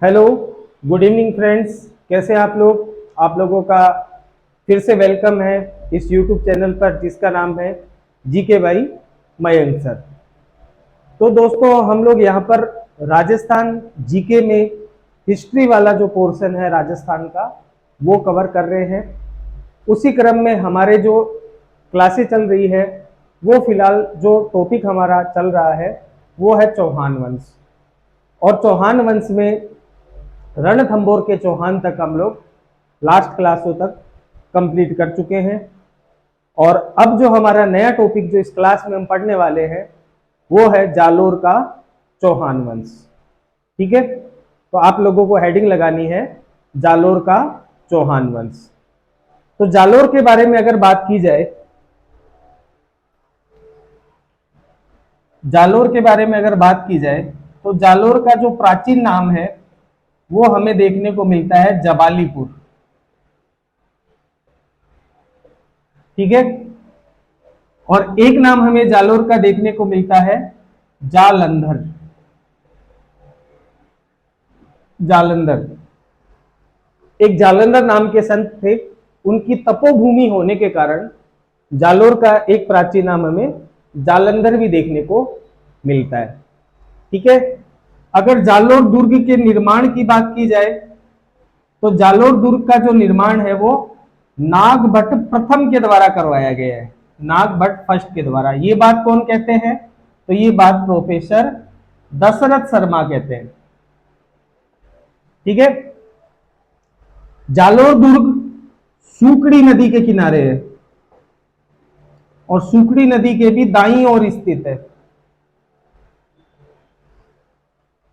Hello, good evening friends. कैसे हैं आप लोग? आप लोगों का फिर से वेलकम है इस यूट्यूब चैनल पर जिसका नाम है जीके बाई मयंक सर। तो दोस्तों, हम लोग यहाँ पर राजस्थान जीके में हिस्ट्री वाला जो पोर्शन है राजस्थान का वो कवर कर रहे हैं। उसी क्रम में हमारे जो क्लासेस चल रही है वो फिलहाल जो टॉपिक हमारा चल रहा है वो है चौहान वंश। और चौहान वंश में रणथंभौर के चौहान तक हम लोग लास्ट क्लासों तक कंप्लीट कर चुके हैं। और अब जो हमारा नया टॉपिक जो इस क्लास में हम पढ़ने वाले हैं वो है जालोर का चौहान वंश। ठीक है, तो आप लोगों को हेडिंग लगानी है जालोर का चौहान वंश। तो जालोर के बारे में अगर बात की जाए, जालोर के बारे में अगर बात की जाए तो जालोर का जो प्राचीन नाम है वो हमें देखने को मिलता है जबालीपुर। ठीक है, और एक नाम हमें जालोर का देखने को मिलता है जालंधर। जालंधर एक जालंधर नाम के संत थे। उनकी तपोभूमि होने के कारण जालोर का एक प्राचीन नाम हमें जालंधर भी देखने को मिलता है। ठीक है, अगर जालोर दुर्ग के निर्माण की बात की जाए तो जालोर दुर्ग का जो निर्माण है वो नागभट्ट प्रथम के द्वारा करवाया गया है। नागभट्ट फर्स्ट के द्वारा। ये बात कौन कहते हैं? तो ये बात प्रोफेसर दशरथ शर्मा कहते हैं। ठीक है, जालोर दुर्ग सूकड़ी नदी के किनारे है और सूकड़ी नदी के भी दाईं ओर स्थित है।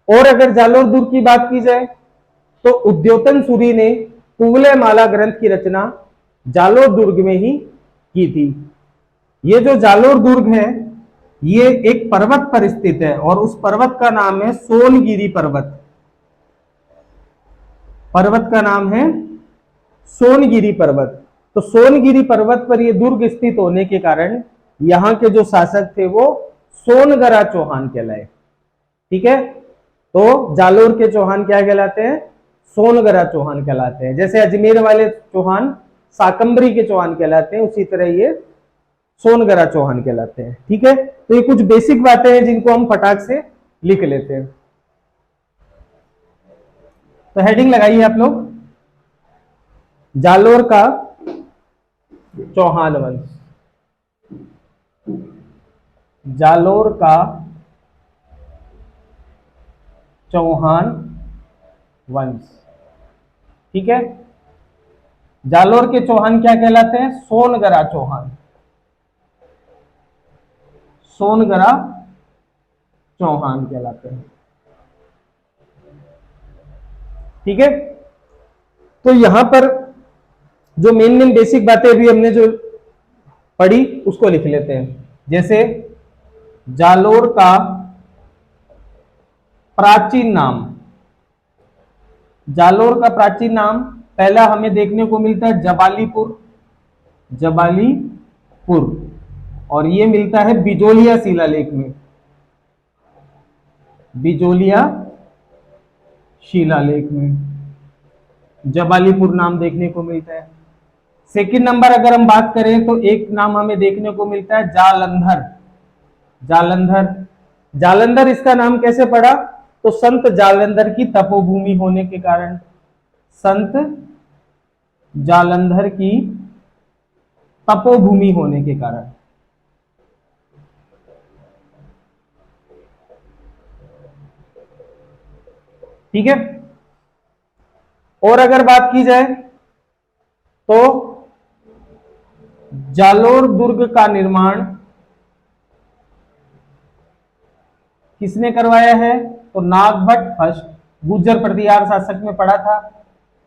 और अगर जालोर दुर्ग की बात की जाए तो उद्योतन सूरी ने कुवलय माला ग्रंथ की रचना जालोर दुर्ग में ही की थी। ये जो जालोर दुर्ग है ये एक पर्वत पर स्थित है और उस पर्वत का नाम है सोनगिरी पर्वत। पर्वत का नाम है सोनगिरी पर्वत। तो सोनगिरी पर्वत पर यह दुर्ग स्थित होने के कारण यहां के जो शासक थे वो सोनगरा चौहान कहलाए। ठीक है, तो जालोर के चौहान क्या कहलाते हैं? सोनगरा चौहान कहलाते हैं। जैसे अजमेर वाले चौहान साकंबरी के चौहान कहलाते हैं, उसी तरह ये सोनगरा चौहान कहलाते हैं। ठीक है, तो ये कुछ बेसिक बातें हैं जिनको हम फटाक से लिख लेते हैं। तो हेडिंग लगाइए आप लोग, जालोर का चौहान वंश। जालोर का चौहान वंश। ठीक है, जालोर के चौहान क्या कहलाते हैं? सोनगरा चौहान। सोनगरा चौहान कहलाते हैं। ठीक है, तो यहां पर जो मेन बेसिक बातें अभी हमने जो पढ़ी उसको लिख लेते हैं। जैसे जालोर का प्राचीन नाम। जालोर का प्राचीन नाम पहला हमें देखने को मिलता है जबालीपुर। जबालीपुर, और ये मिलता है बिजोलिया शिलालेख में। बिजोलिया शिलालेख में जबालीपुर नाम देखने को मिलता है। सेकंड नंबर अगर हम बात करें तो एक नाम हमें देखने को मिलता है जालंधर। जालंधर, जालंधर इसका नाम कैसे पड़ा? तो संत जालंधर की तपोभूमि होने के कारण, संत जालंधर की तपोभूमि होने के कारण। ठीक है, और अगर बात की जाए तो जालोर दुर्ग का निर्माण किसने करवाया है? तो नागभट्ट फर्स्ट। गुर्जर प्रतिहार शासक में पढ़ा था,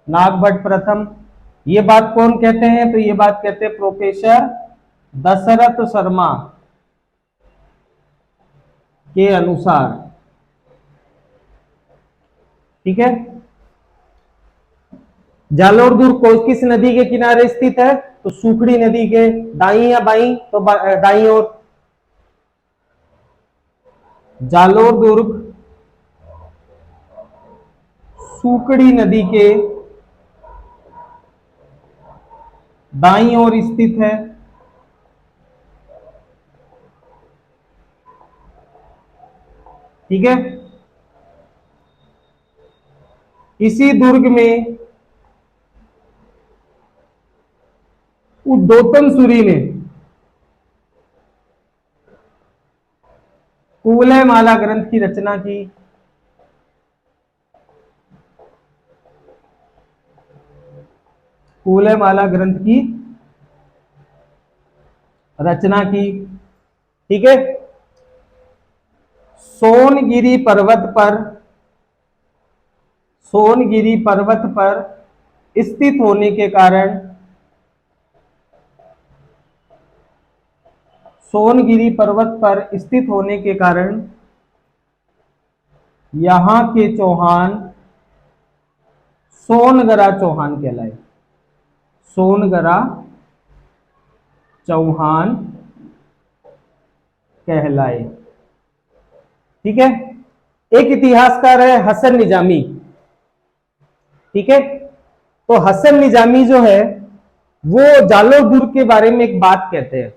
नागभट्ट प्रथम। ये बात कौन कहते हैं? तो ये बात कहते हैं प्रोफेसर दशरथ शर्मा के अनुसार। ठीक है, जालोर दुर्ग को किस नदी के किनारे स्थित है? तो सूखड़ी नदी के दाई या बाई? तो दाई ओर। जालोर दुर्ग सूकड़ी नदी के दाईं ओर स्थित है। ठीक है, इसी दुर्ग में उद्योतन सूरी ने कुवलय माला ग्रंथ की रचना की। कुवलय माला ग्रंथ की रचना की। ठीक है, सोनगिरी पर्वत पर स्थित होने के कारण सोनगिरी पर्वत पर स्थित होने के कारण यहां के चौहान सोनगरा चौहान कहलाए। सोनगरा चौहान कहलाए। ठीक है, एक इतिहासकार है हसन निजामी। ठीक है, तो हसन निजामी जो है वो जालोर दुर्ग के बारे में एक बात कहते हैं।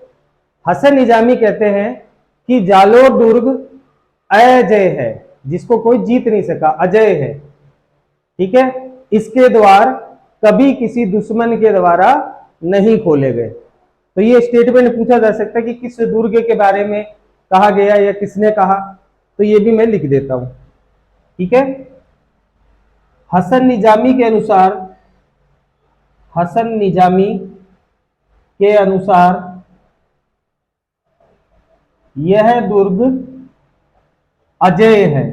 हसन निजामी कहते हैं कि जालोर दुर्ग अजय है, जिसको कोई जीत नहीं सका, अजय है। ठीक है, इसके द्वार कभी किसी दुश्मन के द्वारा नहीं खोले गए। तो ये स्टेटमेंट पूछा जा सकता है कि किस दुर्ग के बारे में कहा गया या किसने कहा, तो ये भी मैं लिख देता हूं। ठीक है, हसन निजामी के अनुसार यह दुर्ग अजय है।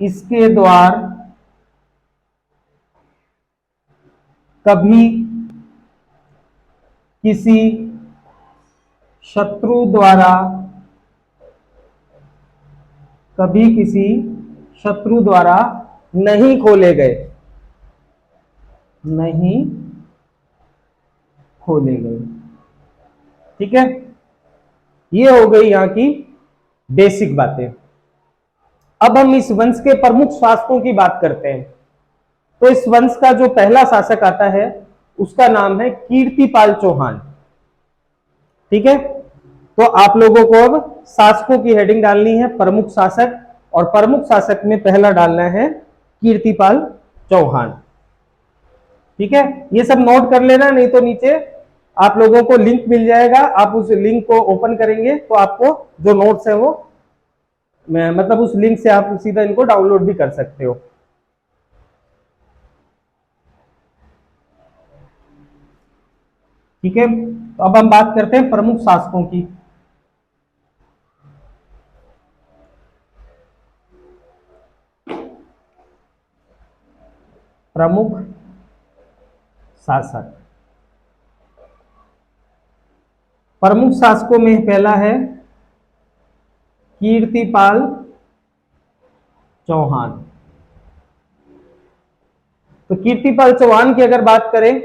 इसके द्वार कभी किसी शत्रु द्वारा नहीं खोले गए। ठीक है, ये हो गई यहां की बेसिक बातें। अब हम इस वंश के प्रमुख शासकों की बात करते हैं। तो इस वंश का जो पहला शासक आता है उसका नाम है कीर्तिपाल चौहान। ठीक है, तो आप लोगों को अब शासकों की हेडिंग डालनी है प्रमुख शासक, और प्रमुख शासक में पहला डालना है कीर्तिपाल चौहान। ठीक है, ये सब नोट कर लेना, नहीं तो नीचे आप लोगों को लिंक मिल जाएगा। आप उस लिंक को ओपन करेंगे तो आपको जो नोट्स है वो मतलब उस लिंक से आप सीधा इनको डाउनलोड भी कर सकते हो। ठीक है, तो अब हम बात करते हैं प्रमुख शासकों की। प्रमुख शासक, प्रमुख शासकों में पहला है कीर्तिपाल चौहान। तो कीर्तिपाल चौहान की अगर बात करें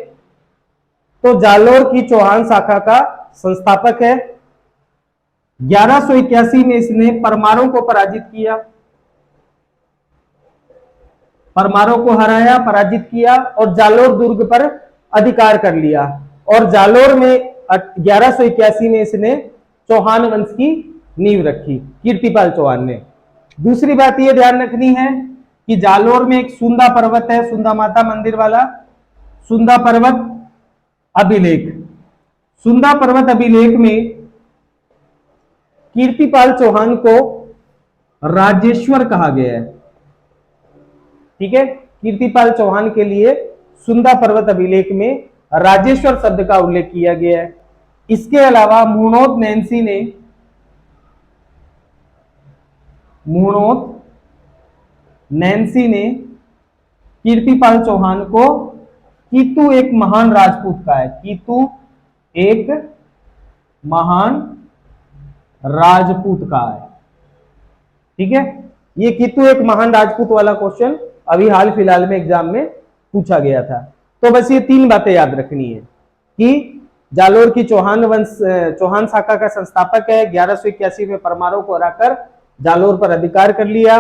तो जालोर की चौहान शाखा का संस्थापक है। 1181 में इसने परमारों को पराजित किया, परमारों को हराया, पराजित किया और जालोर दुर्ग पर अधिकार कर लिया। और जालोर में 1181 में इसने चौहान वंश की नींव रखी, कीर्तिपाल चौहान ने। दूसरी बात यह ध्यान रखनी है कि जालोर में एक सुंदा पर्वत है, सुंदा माता मंदिर वाला, सुंदा पर्वत अभिलेख। सुंदा पर्वत अभिलेख में कीर्तिपाल चौहान को राजेश्वर कहा गया है। ठीक है, कीर्तिपाल चौहान के लिए सुंदा पर्वत अभिलेख में राजेश्वर शब्द का उल्लेख किया गया है। इसके अलावा मुणोत नैन्सी ने कीर्तिपाल चौहान को कीतु एक महान राजपूत का है, कीतु एक महान राजपूत का है। ठीक है, ये कीतु एक महान राजपूत वाला क्वेश्चन अभी हाल फिलहाल में एग्जाम में पूछा गया था। तो बस ये तीन बातें याद रखनी है कि जालोर की चौहान शाखा का संस्थापक है, 1181 में परमारों को हराकर जालोर पर अधिकार कर लिया,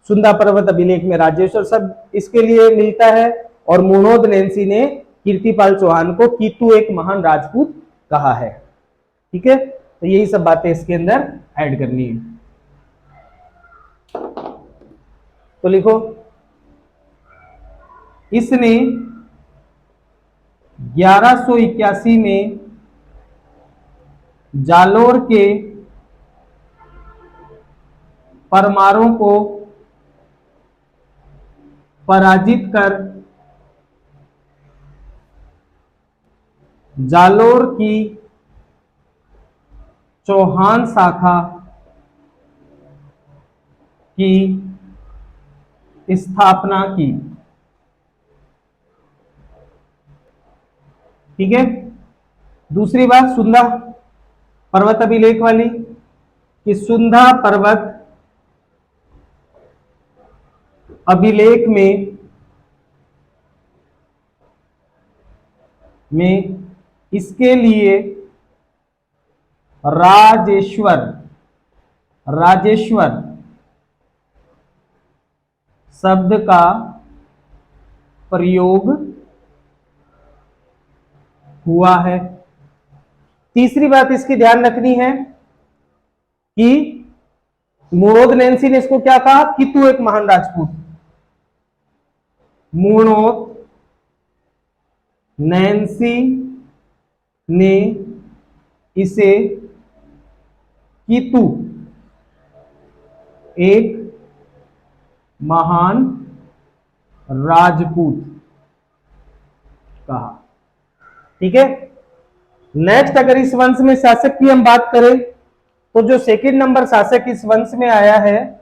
सुंदा पर्वत अभिलेख में राजेश्वर शब्द इसके लिए मिलता है, और मुणोद नैन्सी ने कीर्तिपाल चौहान को कीतु एक महान राजपूत कहा है। ठीक है, तो यही सब बातें इसके अंदर ऐड करनी है। तो लिखो, इसने 1181 में जालोर के परमारों को पराजित कर जालोर की चौहान शाखा की स्थापना की। ठीक है, दूसरी बात सुंदा पर्वत अभिलेख वाली, कि सुंदा पर्वत अभिलेख में इसके लिए राजेश्वर शब्द का प्रयोग हुआ है। तीसरी बात इसकी ध्यान रखनी है कि मुणोद नैन्सी ने इसको क्या कहा, कि तू एक महान राजपूत। मुणोद नैन्सी ने इसे कीतु एक महान राजपूत कहा। ठीक है, नेक्स्ट अगर इस वंश में शासक की हम बात करें तो जो सेकंड नंबर शासक इस वंश में आया है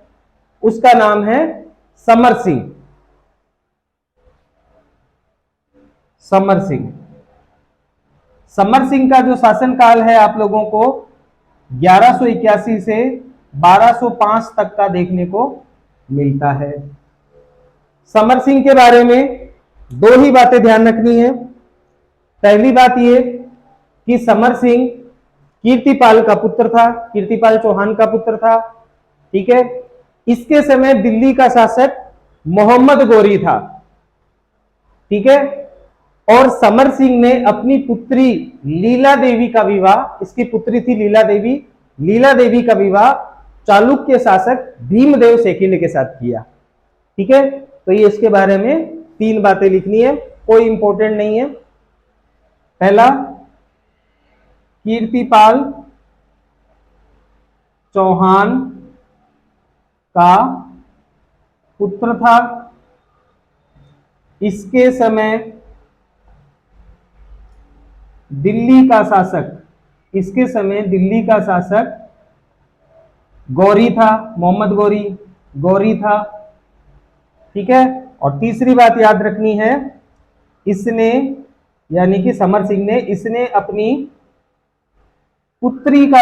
उसका नाम है समर सिंह। समर सिंह, समर सिंह का जो शासनकाल है आप लोगों को 1181 से 1205 तक का देखने को मिलता है। समर सिंह के बारे में दो ही बातें ध्यान रखनी है। पहली बात यह कि समर सिंह कीर्तिपाल का पुत्र था, कीर्तिपाल चौहान का पुत्र था। ठीक है, इसके समय दिल्ली का शासक मोहम्मद गौरी था। ठीक है, और समर सिंह ने अपनी पुत्री लीला देवी का विवाह, इसकी पुत्री थी लीला देवी, लीला देवी का विवाह चालुक्य शासक भीमदेव सेकिंड के साथ किया। ठीक है, तो ये इसके बारे में तीन बातें लिखनी है, कोई इंपॉर्टेंट नहीं है। पहला, कीर्तिपाल चौहान का पुत्र था, इसके समय दिल्ली का शासक, इसके समय दिल्ली का शासक गौरी था, मोहम्मद गौरी था। ठीक है, और तीसरी बात याद रखनी है, इसने यानी कि समर सिंह ने, इसने अपनी पुत्री का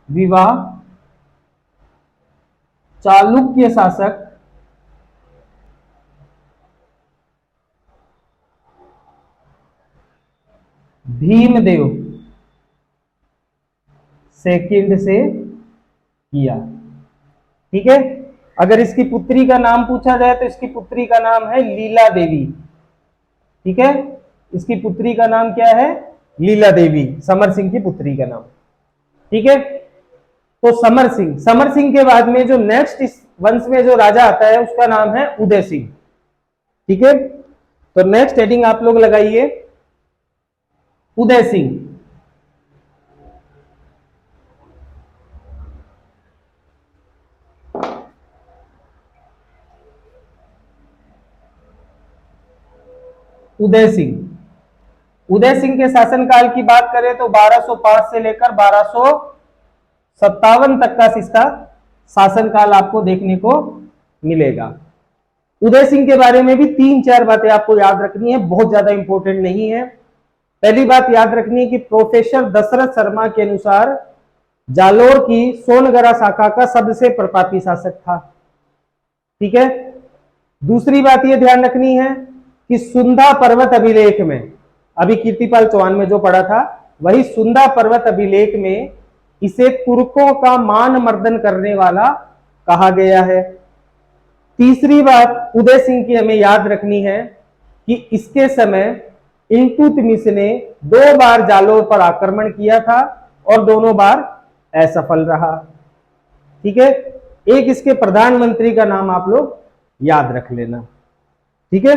विवाह चालुक्य शासक भीमदेव सेकंड से किया। ठीक है, अगर इसकी पुत्री का नाम पूछा जाए तो इसकी पुत्री का नाम है लीला देवी। ठीक है, इसकी पुत्री का नाम क्या है, लीला देवी, समर सिंह की पुत्री का नाम। ठीक है, तो समर सिंह के बाद में जो नेक्स्ट इस वंश में जो राजा आता है उसका नाम है उदय सिंह। ठीक है, तो नेक्स्ट हेडिंग आप लोग लगाइए उदय सिंह। उदय सिंह के शासनकाल की बात करें तो 1205 से लेकर 1257 तक का इसका शासनकाल आपको देखने को मिलेगा। उदय सिंह के बारे में भी तीन चार बातें आपको याद रखनी है, बहुत ज्यादा इंपॉर्टेंट नहीं है। पहली बात याद रखनी है कि प्रोफेसर दशरथ शर्मा के अनुसार जालोर की सोनगरा शाखा का सबसे प्रतापी शासक था। ठीक है, दूसरी बात यह ध्यान रखनी है कि सुंदा पर्वत अभिलेख में, अभी कीर्तिपाल चौहान में जो पढ़ा था वही सुंदा पर्वत अभिलेख में इसे तुर्कों का मान मर्दन करने वाला कहा गया है। तीसरी बात उदय सिंह की हमें याद रखनी है कि इसके समय इल्तुतमिश ने 2 बार जालोर पर आक्रमण किया था और दोनों बार असफल रहा। ठीक है, एक इसके प्रधानमंत्री का नाम आप लोग याद रख लेना। ठीक है,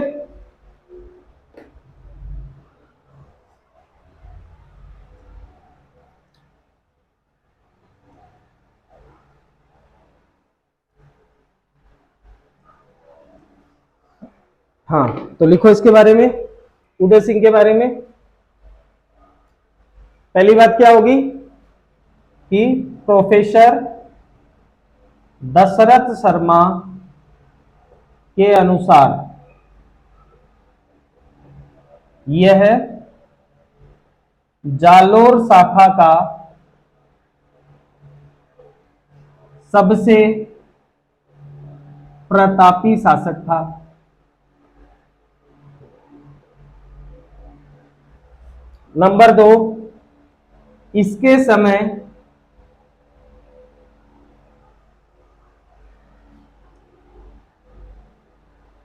हाँ, तो लिखो इसके बारे में, उदय सिंह के बारे में। पहली बात क्या होगी कि प्रोफेसर दशरथ शर्मा के अनुसार यह जालोर शाखा का सबसे प्रतापी शासक था। नंबर 2, इसके समय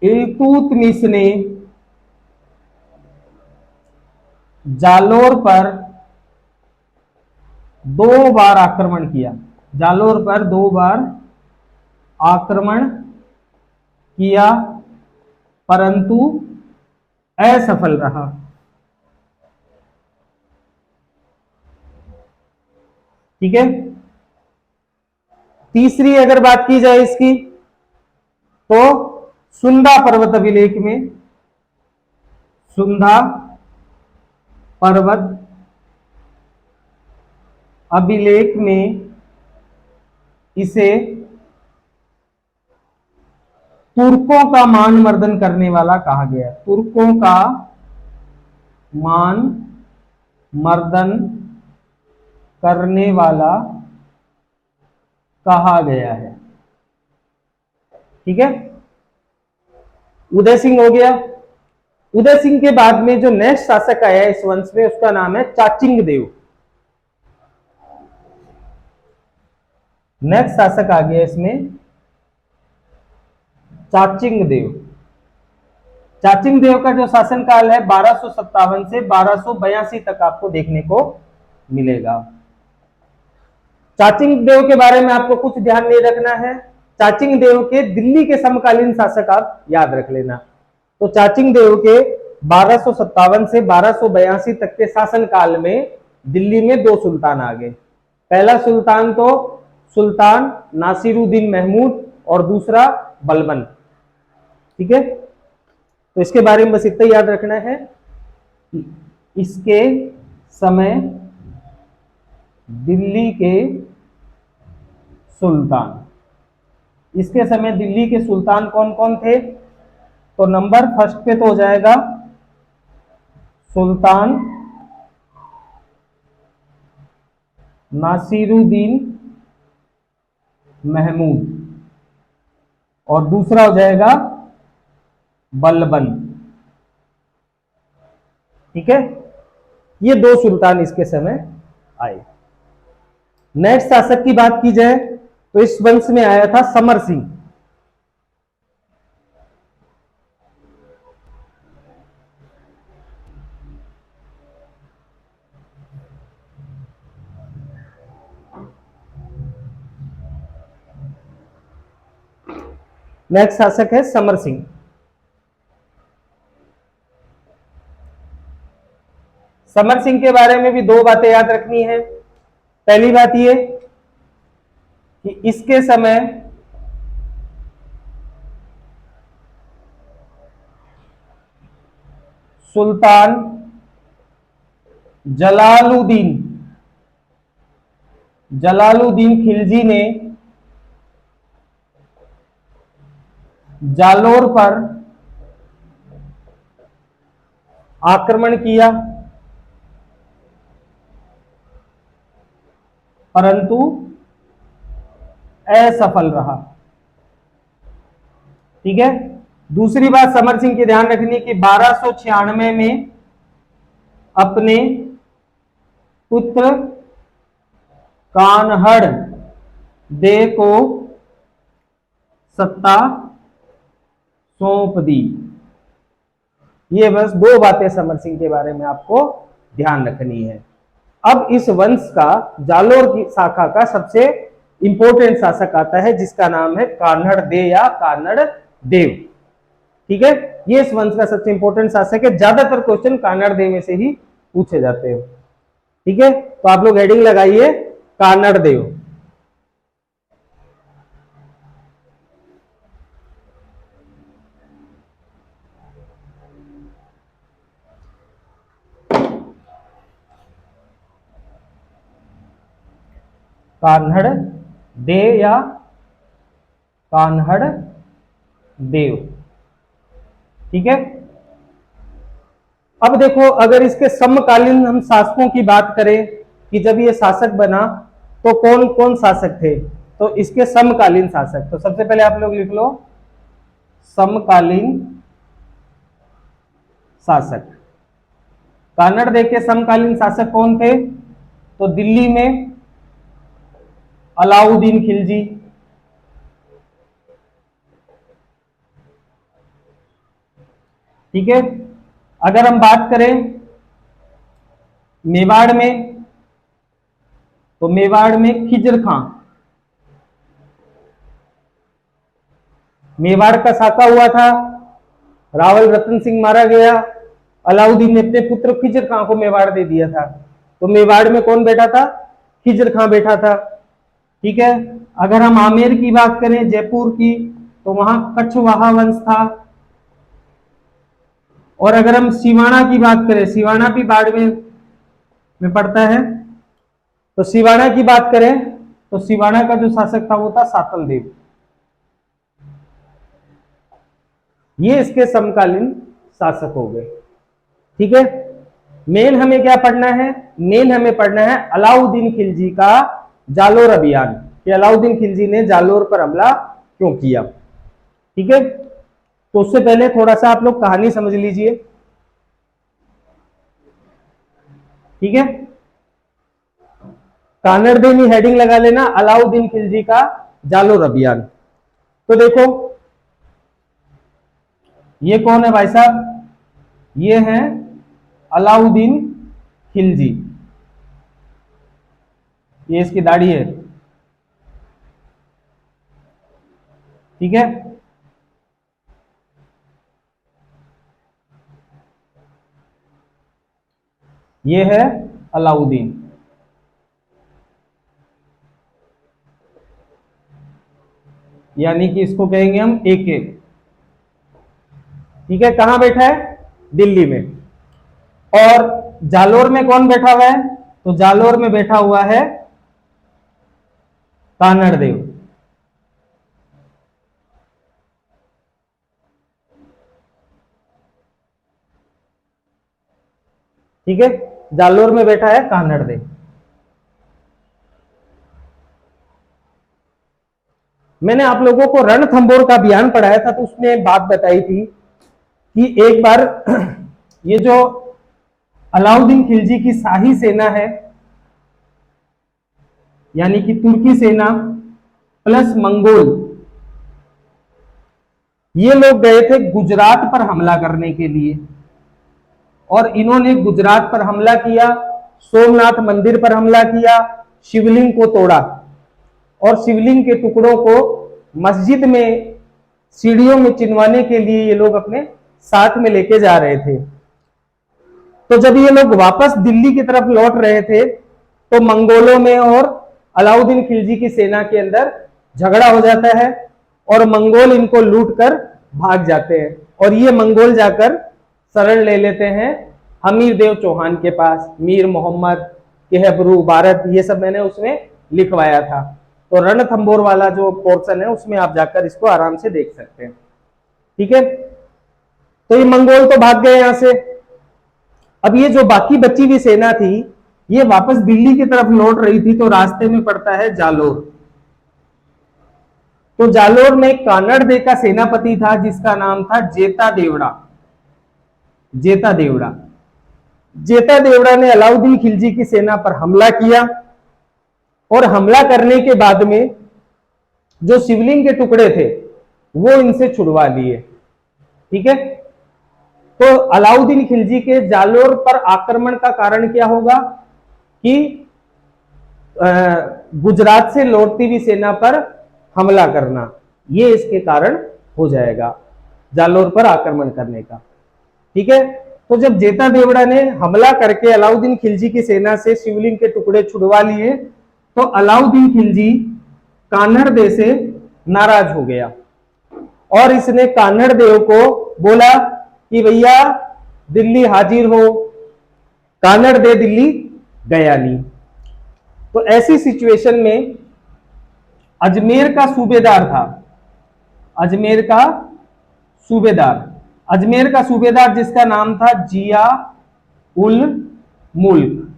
इल्तुतमिश ने जालोर पर 2 बार आक्रमण किया। जालोर पर 2 बार आक्रमण किया परंतु असफल रहा। ठीक है, तीसरी अगर बात की जाए इसकी, तो सुंदा पर्वत अभिलेख में, सुंदा पर्वत अभिलेख में इसे तुर्कों का मान मर्दन करने वाला कहा गया। तुर्कों का मान मर्दन करने वाला कहा गया है। ठीक है, उदय सिंह हो गया। उदय सिंह के बाद में जो नेक्स्ट शासक आया इस वंश में, उसका नाम है चाचिंग देव। नेक्स्ट शासक आ गया इसमें चाचिंग देव। चाचिंग देव का जो शासनकाल है 1257 से 1282 तक आपको देखने को मिलेगा। चाचिंग देव के बारे में आपको कुछ ध्यान नहीं रखना है। चाचिंग देव के दिल्ली के समकालीन शासक आप याद रख लेना। तो चाचिंग देव के 1257 से 1282 तक के शासनकाल में दिल्ली में 2 सुल्तान आ गए। पहला सुल्तान तो सुल्तान नासिरुद्दीन महमूद और दूसरा बलबन। ठीक है, तो इसके बारे में बस इतना याद रखना है, इसके समय दिल्ली के सुल्तान, इसके समय दिल्ली के सुल्तान कौन कौन थे? तो नंबर फर्स्ट पे तो हो जाएगा सुल्तान नासिरुद्दीन महमूद और दूसरा हो जाएगा बलबन। ठीक है, ये 2 सुल्तान इसके समय आए। नेक्स्ट शासक की बात की जाए तो इस वंश में आया था समर सिंह। नेक्स्ट शासक है समर सिंह। समर सिंह के बारे में भी 2 बातें याद रखनी है। पहली बात यह कि इसके समय सुल्तान जलालुद्दीन खिलजी ने जालोर पर आक्रमण किया परंतु असफल रहा। ठीक है, दूसरी बात समर सिंह की ध्यान रखनी कि 1296 में अपने पुत्र कान्हड़ दे को सत्ता सौंप दी। ये बस दो बातें समर सिंह के बारे में आपको ध्यान रखनी है। अब इस वंश का जालोर की शाखा का सबसे इंपॉर्टेंट शासक आता है जिसका नाम है कान्हड़ दे या कान्हड़ देव। ठीक है, ये इस वंश का सबसे इंपॉर्टेंट शासक है। ज्यादातर क्वेश्चन कान्हड़ देव में से ही पूछे जाते हैं। ठीक है, तो आप लोग हेडिंग लगाइए कान्हड़ देव। कान्हड़ दे या कान्हड़ देव। ठीक है, अब देखो अगर इसके समकालीन हम शासकों की बात करें कि जब ये शासक बना तो कौन कौन शासक थे, तो इसके समकालीन शासक, तो सबसे पहले आप लोग लिख लो समकालीन शासक। कान्हड़ देव के समकालीन शासक कौन थे, तो दिल्ली में अलाउद्दीन खिलजी, ठीक है। अगर हम बात करें मेवाड़ में, तो मेवाड़ में खिजर खां, मेवाड़ का साका हुआ था, रावल रतन सिंह मारा गया, अलाउद्दीन ने अपने पुत्र खिजर खां को मेवाड़ दे दिया था। तो मेवाड़ में कौन बैठा था, खिजर खां बैठा था। ठीक है, अगर हम आमेर की बात करें जयपुर की, तो वहां कछवाहा वंश था। और अगर हम सिवाना की बात करें, सिवाना भी बाड़मेर में पड़ता है, तो सिवाना की बात करें तो सिवाना का जो शासक था वो था सातल देव। ये इसके समकालीन शासक हो गए। ठीक है, मेन हमें क्या पढ़ना है, मेन हमें पढ़ना है अलाउद्दीन खिलजी का जालोर अभियान, कि अलाउद्दीन खिलजी ने जालोर पर हमला क्यों किया। ठीक है, तो उससे पहले थोड़ा सा आप लोग कहानी समझ लीजिए। ठीक है, कान्हड़ देव हेडिंग लगा लेना अलाउद्दीन खिलजी का जालोर अभियान। तो देखो ये कौन है भाई साहब, ये है अलाउद्दीन खिलजी, ये इसकी दाढ़ी है। ठीक है, ये है अलाउद्दीन, यानी कि इसको कहेंगे हम AK। ठीक है, कहां बैठा है, दिल्ली में। और जालोर में कौन बैठा हुआ है, तो जालोर में बैठा हुआ है कान्हड़ देव। ठीक है, जालोर में बैठा है कान्हड़ देव। मैंने आप लोगों को रणथंभौर का अभियान पढ़ाया था, तो उसमें बात बताई थी कि एक बार ये जो अलाउद्दीन खिलजी की शाही सेना है, यानी कि तुर्की सेना प्लस मंगोल, ये लोग गए थे गुजरात पर हमला करने के लिए। और इन्होंने गुजरात पर हमला किया, सोमनाथ मंदिर पर हमला किया, शिवलिंग को तोड़ा और शिवलिंग के टुकड़ों को मस्जिद में सीढ़ियों में चिनवाने के लिए ये लोग अपने साथ में लेके जा रहे थे। तो जब ये लोग वापस दिल्ली की तरफ लौट रहे थे, तो मंगोलों में और अलाउद्दीन खिलजी की सेना के अंदर झगड़ा हो जाता है और मंगोल इनको लूट कर भाग जाते हैं। और ये मंगोल जाकर शरण ले लेते हैं हमीर देव चौहान के पास, मीर मोहम्मद, केहबरू, भारत, ये सब मैंने उसमें लिखवाया था। तो रणथंभौर वाला जो पोर्शन है उसमें आप जाकर इसको आराम से देख सकते हैं। ठीक है, तो ये मंगोल तो भाग गए यहां से। अब ये जो बाकी बची हुई सेना थी ये वापस दिल्ली की तरफ लौट रही थी, तो रास्ते में पड़ता है जालोर। तो जालोर में कान्हड़ देव का सेनापति था जिसका नाम था जेता देवड़ा। जेता देवड़ा, जेता देवड़ा ने अलाउद्दीन खिलजी की सेना पर हमला किया और हमला करने के बाद में जो शिवलिंग के टुकड़े थे वो इनसे छुड़वा लिए। ठीक है, तो अलाउद्दीन खिलजी के जालोर पर आक्रमण का कारण क्या होगा कि गुजरात से लौटती हुई सेना पर हमला करना, ये इसके कारण हो जाएगा जालोर पर आक्रमण करने का। ठीक है, तो जब जेता देवड़ा ने हमला करके अलाउद्दीन खिलजी की सेना से शिवलिंग के टुकड़े छुड़वा लिए तो अलाउद्दीन खिलजी कान्हड़ देव से नाराज हो गया और इसने कान्हड़ देव को बोला कि भैया दिल्ली हाजिर हो। कान्हड़ देव दिल्ली गया नहीं। तो ऐसी सिचुएशन में अजमेर का सूबेदार था, अजमेर का सूबेदार जिसका नाम था जिया उल मुल्क।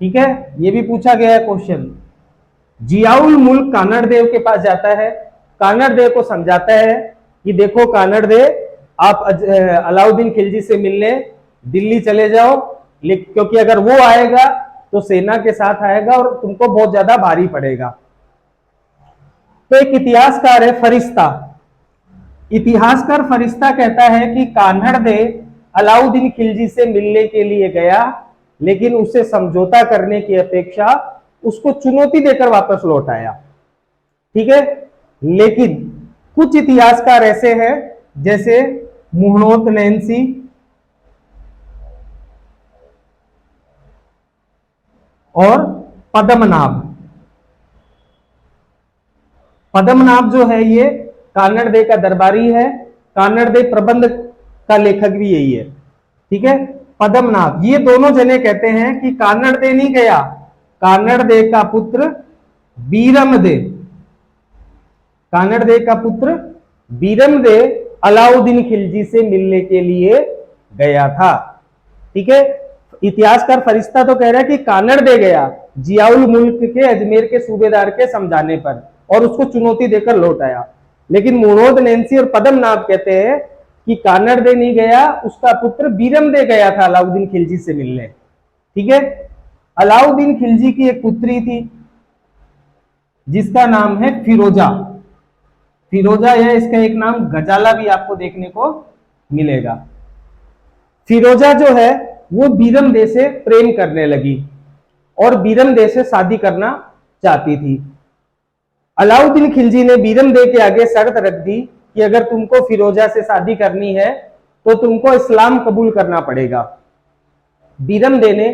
ठीक है, ये भी पूछा गया है क्वेश्चन। जियाउल मुल्क कान्हड़ देव के पास जाता है, कान्हड़ देव को समझाता है कि देखो कान्हड़ देव, आप अलाउद्दीन खिलजी से मिलने दिल्ली चले जाओ, क्योंकि अगर वो आएगा तो सेना के साथ आएगा और तुमको बहुत ज्यादा भारी पड़ेगा। तो एक इतिहासकार है फरिश्ता कहता है कि कान्हड़ देव अलाउद्दीन खिलजी से मिलने के लिए गया, लेकिन उसे समझौता करने की अपेक्षा उसको चुनौती देकर वापस लौट आया। ठीक है, लेकिन कुछ इतिहासकार ऐसे हैं जैसे मुहणोत नैन्सी और पद्मनाभ जो है ये कान्हड़ देव का दरबारी है। कान्हड़ देव प्रबंध का लेखक भी यही है। ठीक है, पद्मनाभ, ये दोनों जने कहते हैं कि कान्हड़ देव नहीं गया, कान्हड़ देव का पुत्र बीरम देव अलाउद्दीन खिलजी से मिलने के लिए गया था। ठीक है, इतिहासकार फरिश्ता तो कह रहा है कि कान्हड़ देव गया जियाउल मुल्क के अजमेर के सूबेदार के समझाने पर और उसको चुनौती देकर लौट आया, लेकिन मुहणोत नैन्सी और पद्मनाभ कहते हैं कि कान्हड़ देव नहीं गया, उसका पुत्र बीरम देव गया था अलाउद्दीन खिलजी से मिलने। ठीक है, अलाउद्दीन खिलजी की एक पुत्री थी जिसका नाम है फिरोजा या इसका एक नाम गजाला भी आपको देखने को मिलेगा। फिरोजा जो है वो बीरम देव से प्रेम करने लगी और बीरम देव से शादी करना चाहती थी। अलाउद्दीन खिलजी ने बीरम देव के आगे शर्त रख दी कि अगर तुमको फिरोजा से शादी करनी है तो तुमको इस्लाम कबूल करना पड़ेगा। बीरम देव ने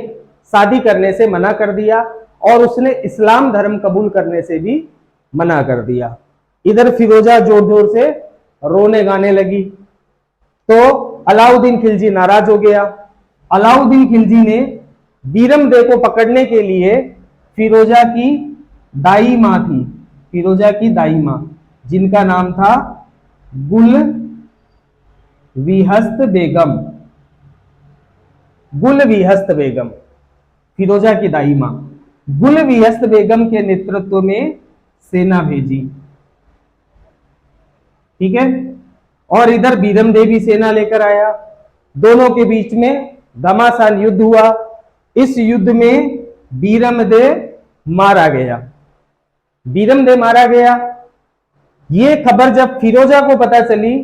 शादी करने से मना कर दिया और उसने इस्लाम धर्म कबूल करने से भी मना कर दिया। इधर फिरोजा जोर जोर से रोने गाने लगी तो अलाउद्दीन खिलजी नाराज हो गया। अलाउद्दीन खिलजी ने बीरम देव को पकड़ने के लिए फिरोजा की दाई मां जिनका नाम था गुल विहस्त बेगम, फिरोजा की दाई मां गुल विहस्त बेगम के नेतृत्व में सेना भेजी। ठीक है, और इधर बीरम देव भी सेना लेकर आया। दोनों के बीच में घमासान युद्ध हुआ। इस युद्ध में बीरम देव मारा गया। ये खबर जब फिरोजा को पता चली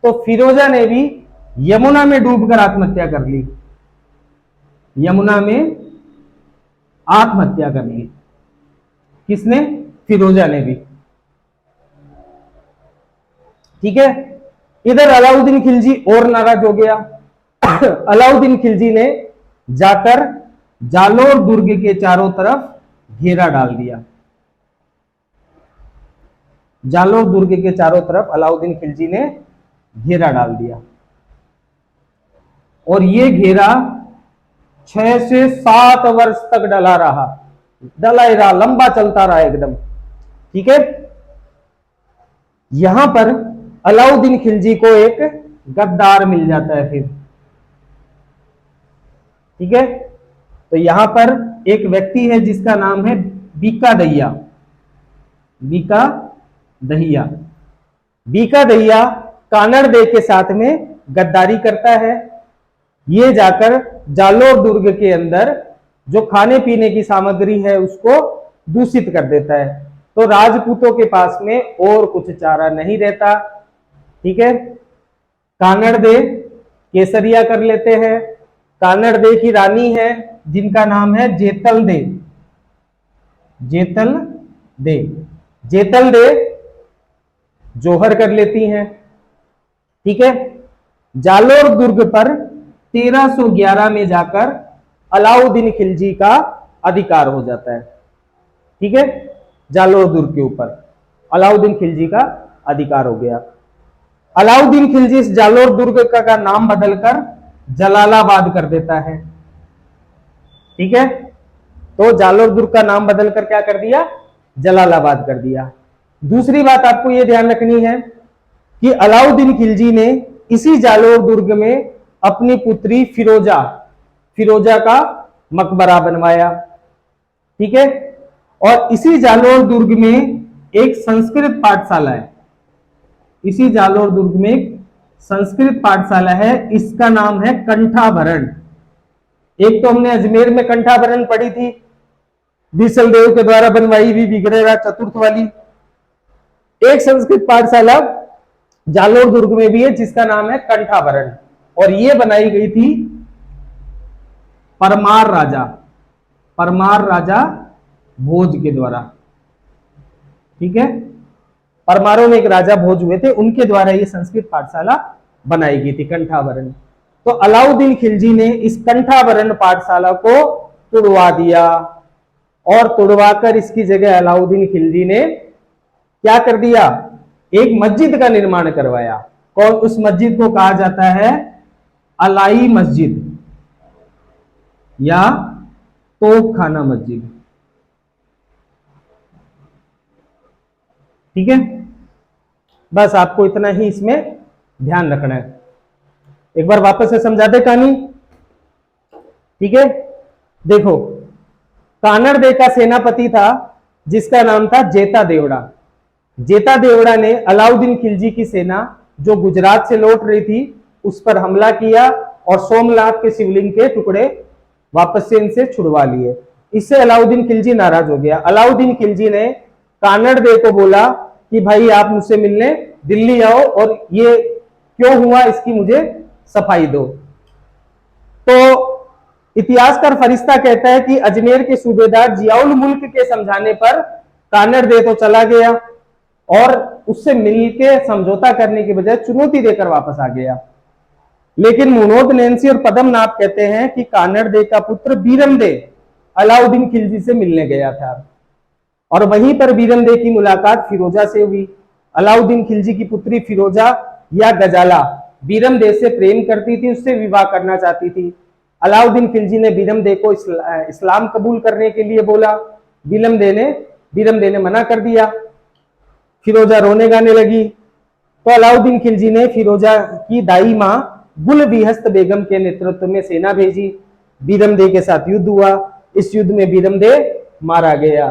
तो फिरोजा ने भी यमुना में डूबकर आत्महत्या कर ली। किसने? फिरोजा ने भी। ठीक है, इधर अलाउद्दीन खिलजी और नाराज हो गया। अलाउद्दीन खिलजी ने जाकर जालोर दुर्ग के चारों तरफ घेरा डाल दिया। जालोर दुर्ग के चारों तरफ अलाउद्दीन खिलजी ने घेरा डाल दिया और ये घेरा 6 से 7 वर्ष तक डला रहा, लंबा चलता रहा एकदम। ठीक है, यहां पर अलाउद्दीन खिलजी को एक गद्दार मिल जाता है फिर। ठीक है, तो यहां पर एक व्यक्ति है जिसका नाम है बीका दहिया कान्हड़ देव के साथ में गद्दारी करता है। ये जाकर जालोर दुर्ग के अंदर जो खाने पीने की सामग्री है उसको दूषित कर देता है। तो राजपूतों के पास में और कुछ चारा नहीं रहता। ठीक है, कानड़ दे केसरिया कर लेते हैं। कानड़ दे की रानी है जिनका नाम है जेतल दे। जेतल दे, जेतल दे जोहर कर लेती हैं। ठीक है, जालोर दुर्ग पर 1311 में जाकर अलाउद्दीन खिलजी का अधिकार हो जाता है। ठीक है, जालोर दुर्ग के ऊपर अलाउद्दीन खिलजी का अधिकार हो गया। अलाउद्दीन खिलजी इस जालोर दुर्ग का नाम बदलकर जलालाबाद कर देता है। ठीक है, तो जालोर दुर्ग का नाम बदलकर क्या कर दिया, जलालाबाद कर दिया। दूसरी बात आपको यह ध्यान रखनी है कि अलाउद्दीन खिलजी ने इसी जालोर दुर्ग में अपनी पुत्री फिरोजा, फिरोजा का मकबरा बनवाया। ठीक है, और इसी जालोर दुर्ग में एक संस्कृत पाठशाला है। इसी जालोर दुर्ग में एक संस्कृत पाठशाला है, इसका नाम है कंठाभरण। एक तो हमने अजमेर में कंठाभरण पढ़ी थी, बीसल देव के द्वारा बनवाई हुई विग्रहराज चतुर्थ वाली। एक संस्कृत पाठशाला जालोर दुर्ग में भी है जिसका नाम है कंठाभरण, और यह बनाई गई थी परमार राजा, परमार राजा भोज के द्वारा। ठीक है, परमारों में एक राजा भोज हुए थे, उनके द्वारा यह संस्कृत पाठशाला बनाई गई थी कंठाभरण। तो अलाउद्दीन खिलजी ने इस कंठाभरण पाठशाला को तुड़वा दिया, और तुड़वाकर इसकी जगह अलाउद्दीन खिलजी ने क्या कर दिया, एक मस्जिद का निर्माण करवाया। कौन, उस मस्जिद को कहा जाता है अलाई मस्जिद या तोपखाना मस्जिद। ठीक है, बस आपको इतना ही इसमें ध्यान रखना है। एक बार वापस से समझा दे कहानी। ठीक है, देखो, कानड़ दे का सेनापति था जिसका नाम था जेता देवड़ा। जेता देवड़ा ने अलाउद्दीन खिलजी की सेना जो गुजरात से लौट रही थी उस पर हमला किया और सोमनाथ के शिवलिंग के टुकड़े वापस से इनसे छुड़वा लिए। इससे अलाउद्दीन खिलजी नाराज हो गया। अलाउद्दीन खिलजी ने कानड़ दे को बोला कि भाई आप मुझसे मिलने दिल्ली आओ और ये क्यों हुआ इसकी मुझे सफाई दो। तो इतिहासकार फरिश्ता कहता है कि अजमेर के सूबेदार जियाउल मुल्क के समझाने पर कानड़ दे तो चला गया और उससे मिलके समझौता करने के बजाय चुनौती देकर वापस आ गया। लेकिन मुनोद नैन्सी और पद्मनाभ कहते हैं कि कानड़ दे का पुत्र बीरम दे अलाउद्दीन खिलजी से मिलने गया था और वहीं पर बीरम दे की मुलाकात फिरोजा से हुई। अलाउद्दीन खिलजी की पुत्री फिरोजा या गजाला बीरम दे से प्रेम करती थी, उससे विवाह करना चाहती थी। अलाउद्दीन खिलजी ने बीरम दे को इस्लाम कबूल करने के लिए बोला। बीरम दे ने मना कर दिया। फिरोजा रोने गाने लगी तो अलाउद्दीन खिलजी ने फिरोजा की दाई मां गुल बिहस्त बेगम के नेतृत्व में सेना भेजी। बीरम दे के साथ युद्ध हुआ। इस युद्ध में बीरम दे मारा गया।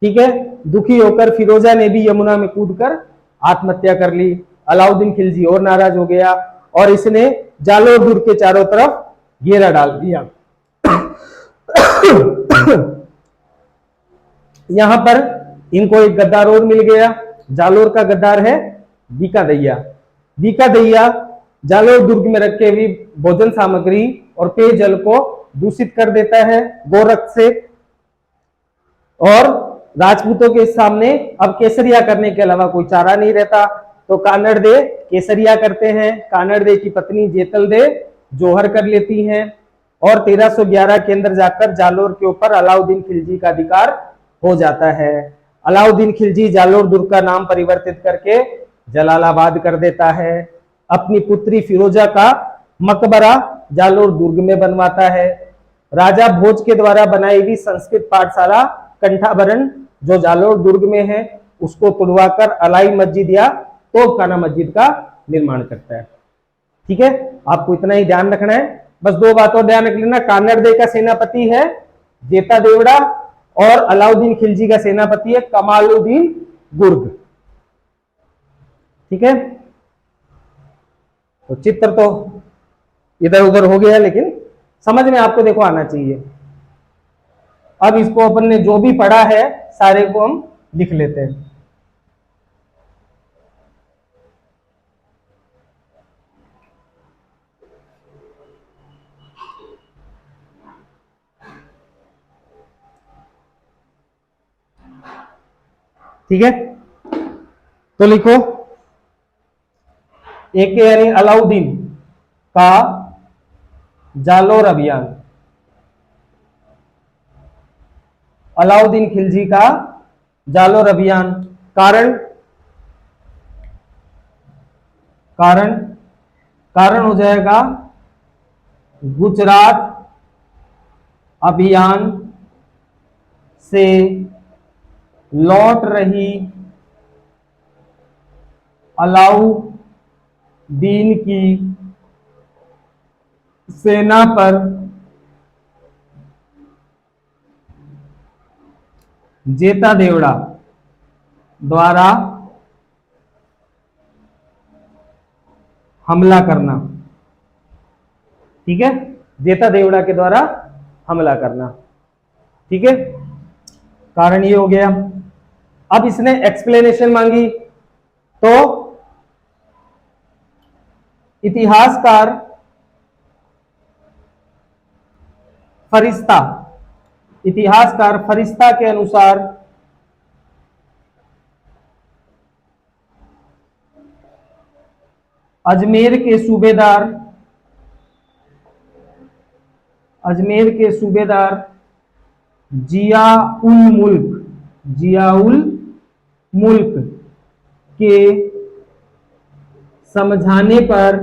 ठीक है, दुखी होकर फिरोजा ने भी यमुना में कूदकर आत्महत्या कर ली। अलाउद्दीन खिलजी और नाराज हो गया और इसने जालोर दुर्ग के चारों तरफ घेरा डाल दिया। यहां पर इनको एक गद्दार और मिल गया। जालोर का गद्दार है बीका दैया। बीका दैया जालोर दुर्ग में रखे हुई भोजन सामग्री और पेयजल को दूषित कर देता है गोरख से, और राजपूतों के सामने अब केसरिया करने के अलावा कोई चारा नहीं रहता। तो कानड़ दे केसरिया करते हैं। कानड़ दे की पत्नी जेतल दे जोहर कर लेती हैं और 1311 के अंदर जाकर जालोर के ऊपर अलाउद्दीन खिलजी का अधिकार हो जाता है। अलाउद्दीन खिलजी जालोर दुर्ग का नाम परिवर्तित करके जलालाबाद कर देता है। अपनी पुत्री फिरोजा का मकबरा जालोर दुर्ग में बनवाता है। राजा भोज के द्वारा बनाई हुई संस्कृत पाठशाला कंठाभरण जो जालोर दुर्ग में है उसको तुड़वाकर अलाई मस्जिद या तोपखाना मस्जिद का निर्माण करता है। ठीक है, आपको इतना ही ध्यान रखना है। बस दो बात और ध्यान रख लेना, कानड़ दे का सेनापति है जेता देवड़ा और अलाउद्दीन खिलजी का सेनापति है कमालुद्दीन गुर्ग। ठीक है, तो चित्र तो इधर उधर हो गया लेकिन समझ में आपको देखो आना चाहिए। अब इसको अपन ने जो भी पढ़ा है सारे को हम लिख लेते हैं। ठीक है, तो लिखो एक यानी अलाउद्दीन का जालोर अभियान। अलाउद्दीन खिलजी का जालोर अभियान। कारण कारण कारण हो जाएगा गुजरात अभियान से लौट रही अलाउद्दीन की सेना पर जेता देवड़ा द्वारा हमला करना। ठीक है, जेता देवड़ा के द्वारा हमला करना। ठीक है, कारण ये हो गया। अब इसने एक्सप्लेनेशन मांगी, तो इतिहासकार फरिश्ता के अनुसार अजमेर के सूबेदार जियाउल मुल्क के समझाने पर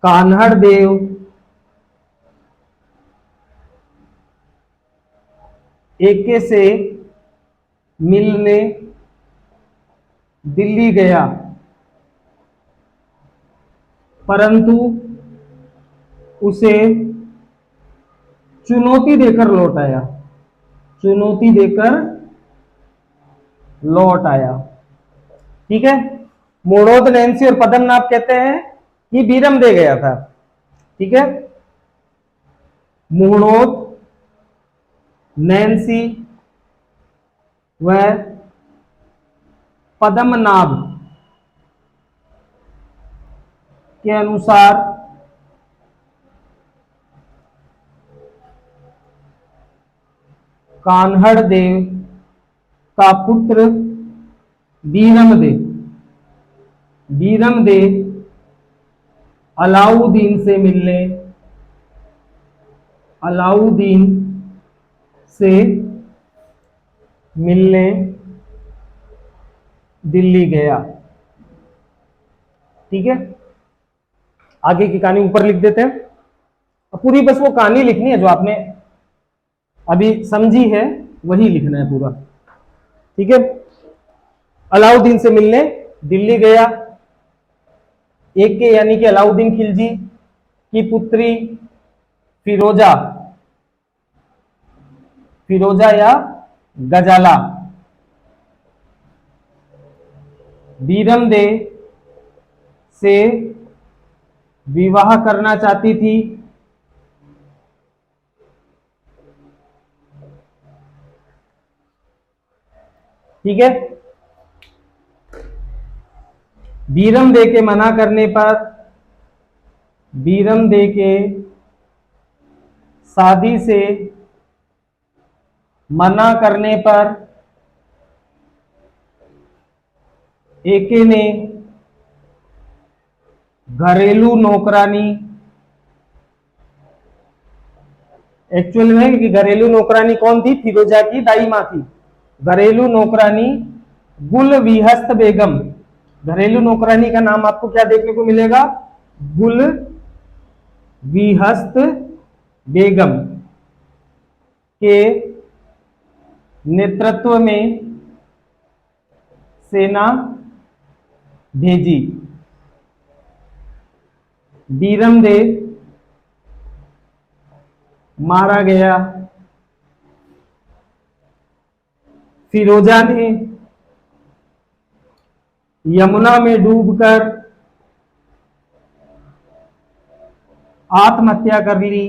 कान्हड़ देव एके से मिलने दिल्ली गया, परंतु उसे चुनौती देकर लौट आया। ठीक है, मोड़ोद, नैन्सी और पद्मनाभ कहते हैं कि बीरम दे गया था। ठीक है, मोड़ोद, नैन्सी व पद्मनाभ के अनुसार कान्हड़ देव का पुत्र बीरम देव अलाउद्दीन से मिलने दिल्ली गया। ठीक है, आगे की कहानी ऊपर लिख देते हैं। अब पूरी बस वो कहानी लिखनी है जो आपने अभी समझी है, वही लिखना है पूरा। ठीक है, अलाउद्दीन से मिलने दिल्ली गया। एक के यानी कि अलाउद्दीन खिलजी की पुत्री फिरोजा या गजाला बीरम दे से विवाह करना चाहती थी। ठीक है, बीरम दे के मना करने पर, बीरम दे के शादी से मना करने पर एके ने घरेलू नौकरानी, एक्चुअल में कि घरेलू नौकरानी कौन थी? फिरोजा की दाई मां थी। घरेलू नौकरानी गुल विहस्त बेगम, घरेलू नौकरानी का नाम आपको क्या देखने को मिलेगा? गुल विहस्त बेगम के नेतृत्व में सेना भेजी। बीरम देव मारा गया। फिरोजा ने यमुना में डूबकर आत्महत्या कर ली।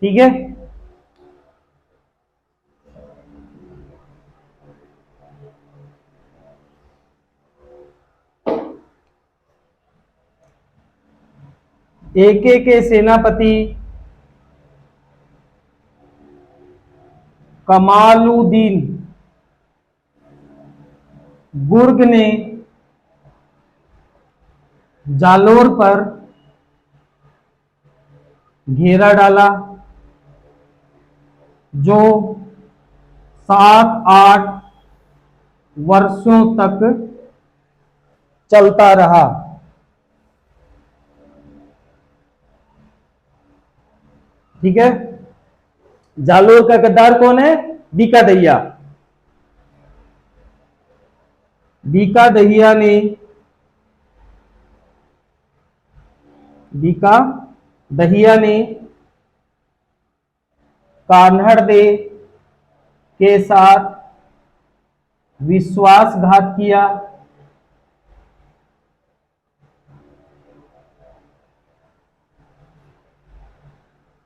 ठीक है। एके के सेनापति कमालुद्दीन गुर्ग ने जालोर पर घेरा डाला, जो 7-8 वर्षों तक चलता रहा। ठीक है। जालोर का गद्दार कौन है? बीका दहिया। बीका दहिया ने कान्हड़ दे के साथ विश्वासघात किया।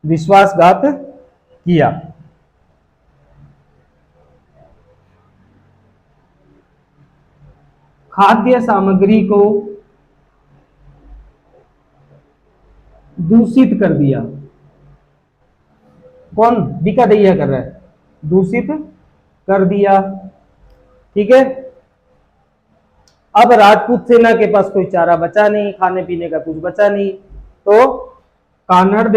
विश्वासघात किया। खाद्य सामग्री को दूषित कर दिया। कौन? बीका दहिया कर रहा है, दूषित कर दिया। ठीक है। अब राजपूत सेना के पास कोई चारा बचा नहीं, खाने पीने का कुछ बचा नहीं, तो कान्हड़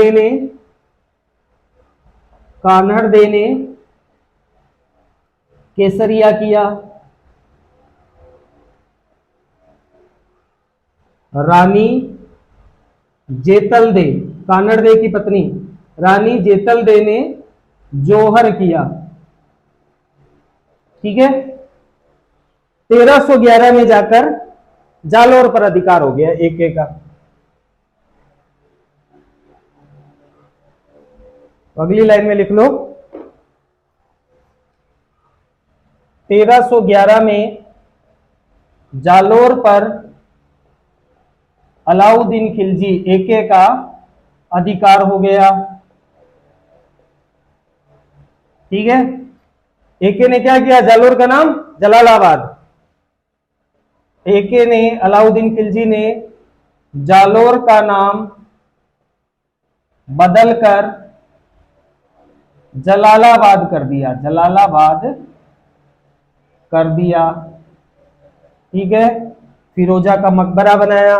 दे ने केसरिया किया। रानी जेतल दे, कान्हड़ दे की पत्नी रानी जेतल दे ने जोहर किया। ठीक है। 1311 में जाकर जालोर पर अधिकार हो गया एके का। अगली लाइन में लिख लो, 1311 में जालोर पर अलाउद्दीन खिलजी एके का अधिकार हो गया। ठीक है। एके ने क्या किया? जालोर का नाम जलालाबाद। एके ने, अलाउद्दीन खिलजी ने जालोर का नाम बदलकर जलालाबाद कर दिया। जलालाबाद कर दिया। ठीक है। फिरोजा का मकबरा बनाया।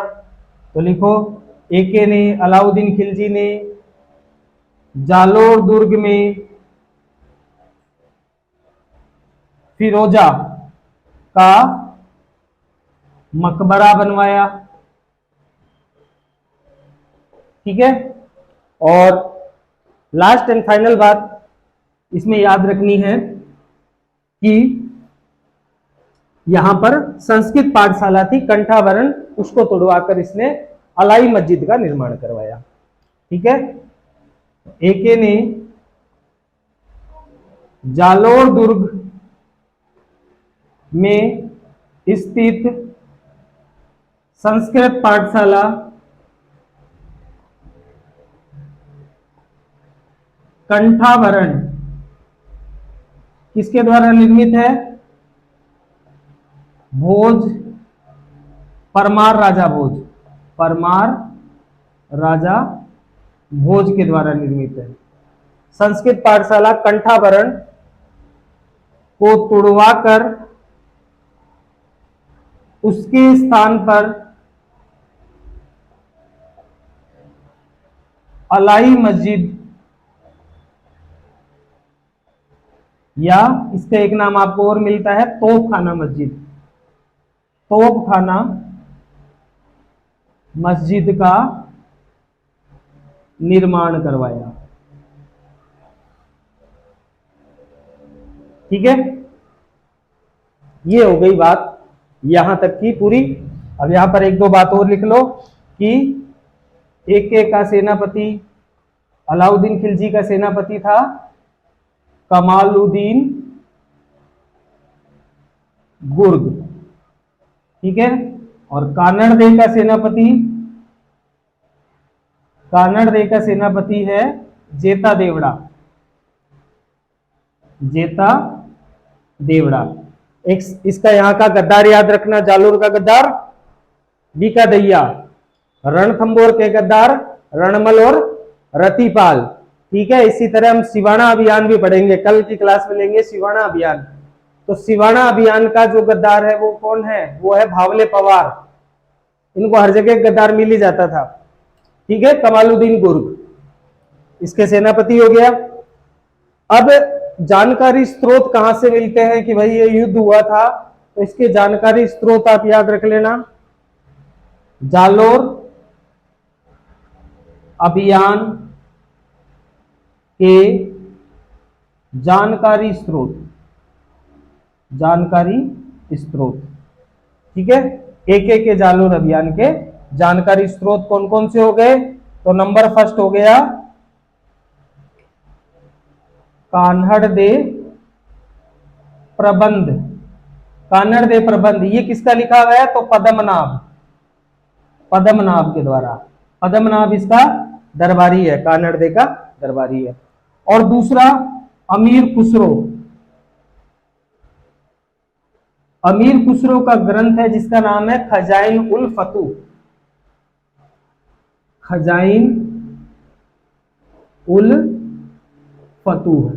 तो लिखो, एके ने, अलाउद्दीन खिलजी ने जालोर दुर्ग में फिरोजा का मकबरा बनवाया। ठीक है। और लास्ट एंड फाइनल बात इसमें याद रखनी है कि यहां पर संस्कृत पाठशाला थी कंठावरण, उसको तोड़वाकर इसने अलाई मस्जिद का निर्माण करवाया। ठीक है। एके ने जालोर दुर्ग में स्थित संस्कृत पाठशाला कंठावरण किसके द्वारा निर्मित है? भोज, परमार राजा भोज, परमार राजा भोज के द्वारा निर्मित है। संस्कृत पाठशाला कंठावरण को तोड़वाकर उसके स्थान पर अलाई मस्जिद, या इसका एक नाम आपको और मिलता है तोपखाना मस्जिद, तोपखाना मस्जिद का निर्माण करवाया। ठीक है। ये हो गई बात यहां तक की पूरी। अब यहां पर एक दो बात और लिख लो कि एके का सेनापति, अलाउद्दीन खिलजी का सेनापति था कमालुद्दीन गुर्ग। ठीक है। और कान्हड़ दे का सेनापति है जेता देवड़ा, जेता देवड़ा। एक इसका यहाँ का गद्दार याद रखना, जालोर का गद्दार बीका दैया, रणथंबोर के गद्दार रणमल और रतिपाल। ठीक है, इसी तरह हम सिवाना अभियान भी पढ़ेंगे, कल की क्लास में लेंगे सिवाना अभियान। तो सिवाना अभियान का जो गद्दार है वो कौन है? वो है भावले पवार। इनको हर जगह गद्दार मिल ही जाता था। ठीक है, कमालुद्दीन गुर्ग इसके सेनापति हो गया। अब जानकारी स्रोत कहां से मिलते हैं कि भाई ये युद्ध हुआ था, तो इसके जानकारी स्रोत आप याद रख लेना, जालोर अभियान के जानकारी स्रोत, जानकारी स्रोत। ठीक है, एक के जालोर अभियान के जानकारी स्रोत कौन कौन से हो गए? तो नंबर फर्स्ट हो गया कान्हड़ दे प्रबंध, कान्हड़ दे प्रबंध। ये किसका लिखा हुआ है? तो पद्मनाभ, पद्मनाभ के द्वारा। पद्मनाभ इसका दरबारी है, कान्हड़ दे का दरबारी है। और दूसरा अमीर खुसरो, अमीर खुसरो का ग्रंथ है जिसका नाम है खजाइन उल फतूह, खजाइन उल फतूह।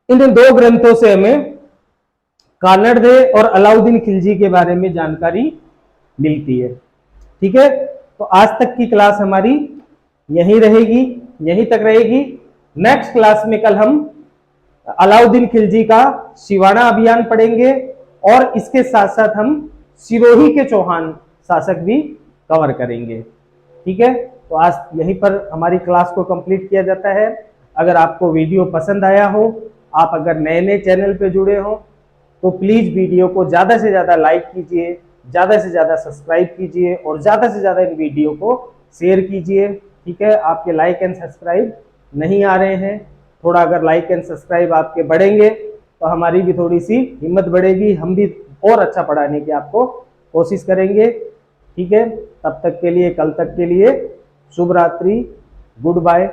इन दो ग्रंथों से हमें कान्हड़ दे और अलाउद्दीन खिलजी के बारे में जानकारी मिलती है। ठीक है, तो आज तक की क्लास हमारी यहीं रहेगी, यहीं तक रहेगी। नेक्स्ट क्लास में कल हम अलाउद्दीन खिलजी का सिवाना अभियान पढ़ेंगे और इसके साथ साथ हम सिरोही के चौहान शासक भी कवर करेंगे। ठीक है, तो आज यहीं पर हमारी क्लास को कंप्लीट किया जाता है। अगर आपको वीडियो पसंद आया हो, आप अगर नए नए चैनल पे जुड़े हो, तो प्लीज वीडियो को ज्यादा से ज्यादा लाइक कीजिए, ज्यादा से ज्यादा सब्सक्राइब कीजिए और ज्यादा से ज्यादा इन वीडियो को शेयर कीजिए। ठीक है, आपके लाइक एंड सब्सक्राइब नहीं आ रहे हैं, थोड़ा अगर लाइक एंड सब्सक्राइब आपके बढ़ेंगे तो हमारी भी थोड़ी सी हिम्मत बढ़ेगी, हम भी और अच्छा पढ़ाने की आपको कोशिश करेंगे। ठीक है, तब तक के लिए, कल तक के लिए शुभ रात्रि, गुड बाय।